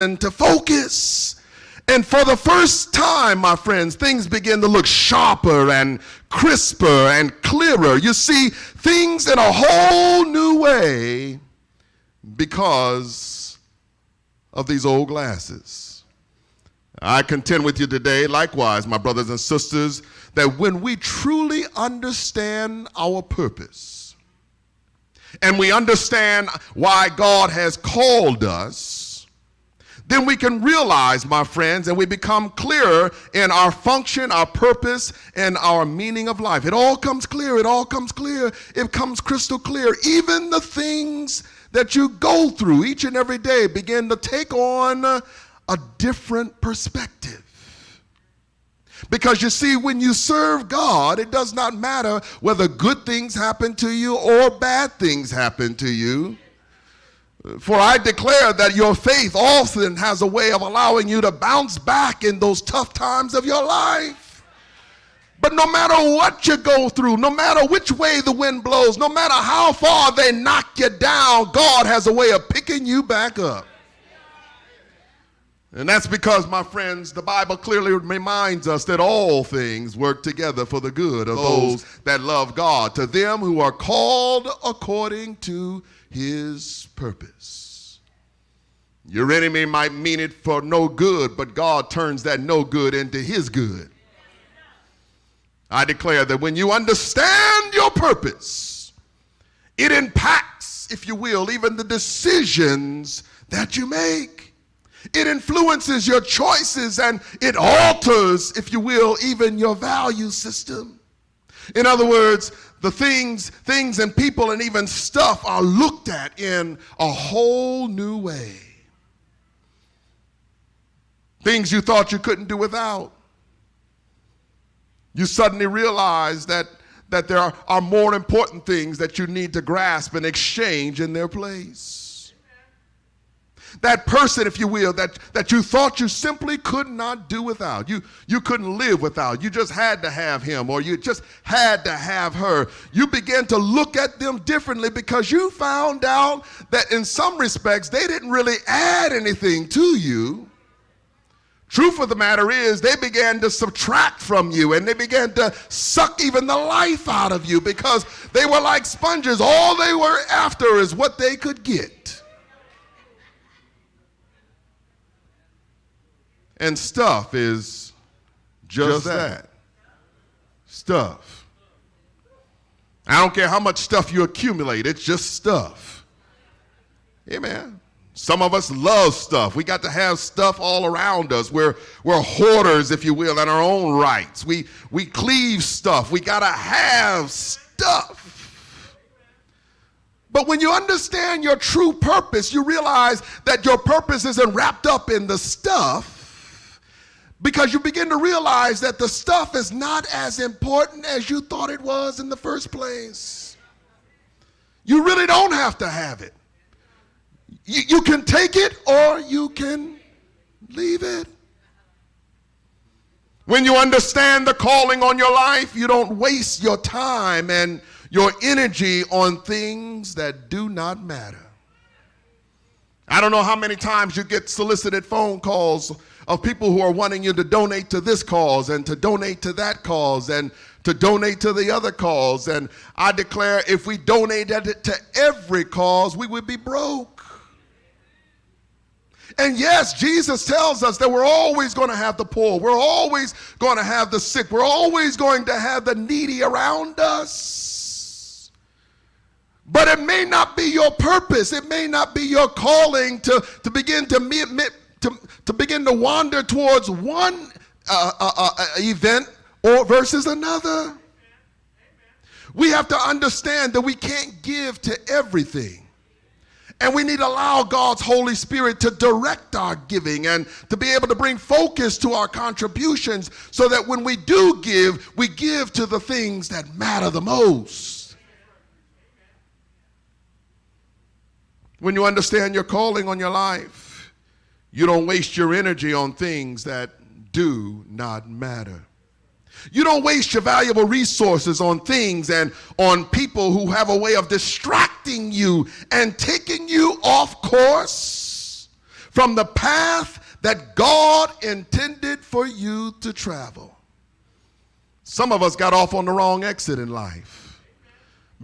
and to focus. And for the first time, my friends, things begin to look sharper and crisper and clearer. You see things in a whole new way because of these old glasses. I contend with you today, likewise, my brothers and sisters, that when we truly understand our purpose and we understand why God has called us, then we can realize, my friends, and we become clearer in our function, our purpose, and our meaning of life. It all comes clear. It all comes clear. It comes crystal clear. Even the things that you go through each and every day begin to take on a different perspective. Because you see, when you serve God, it does not matter whether good things happen to you or bad things happen to you. For I declare that your faith often has a way of allowing you to bounce back in those tough times of your life. But no matter what you go through, no matter which way the wind blows, no matter how far they knock you down, God has a way of picking you back up. And that's because, my friends, the Bible clearly reminds us that all things work together for the good of those that love God, to them who are called according to His purpose. Your enemy might mean it for no good, but God turns that no good into His good. I declare that when you understand your purpose, it impacts, if you will, even the decisions that you make. It influences your choices and it alters, if you will, even your value system. In other words, the things and people and even stuff are looked at in a whole new way. Things you thought you couldn't do without. You suddenly realize that there are more important things that you need to grasp and exchange in their place. That person, if you will, that you thought you simply could not do without. You couldn't live without. You just had to have him or you just had to have her. You began to look at them differently because you found out that in some respects they didn't really add anything to you. Truth of the matter is they began to subtract from you and they began to suck even the life out of you because they were like sponges. All they were after is what they could get. And stuff is just that. Stuff. I don't care how much stuff you accumulate, it's just stuff. Amen. Some of us love stuff. We got to have stuff all around us. We're hoarders, if you will, in our own rights. We cleave stuff. We got to have stuff. But when you understand your true purpose, you realize that your purpose isn't wrapped up in the stuff. Because you begin to realize that the stuff is not as important as you thought it was in the first place. You really don't have to have it. You can take it or you can leave it. When you understand the calling on your life, you don't waste your time and your energy on things that do not matter. I don't know how many times you get solicited phone calls of people who are wanting you to donate to this cause and to donate to that cause and to donate to the other cause. And I declare if we donated to every cause, we would be broke. And yes, Jesus tells us that we're always going to have the poor. We're always going to have the sick. We're always going to have the needy around us. But it may not be your purpose. It may not be your calling to begin to begin to wander towards one event or versus another. We have to understand that we can't give to everything. And we need to allow God's Holy Spirit to direct our giving and to be able to bring focus to our contributions so that when we do give, we give to the things that matter the most. When you understand your calling on your life, you don't waste your energy on things that do not matter. You don't waste your valuable resources on things and on people who have a way of distracting you and taking you off course from the path that God intended for you to travel. Some of us got off on the wrong exit in life.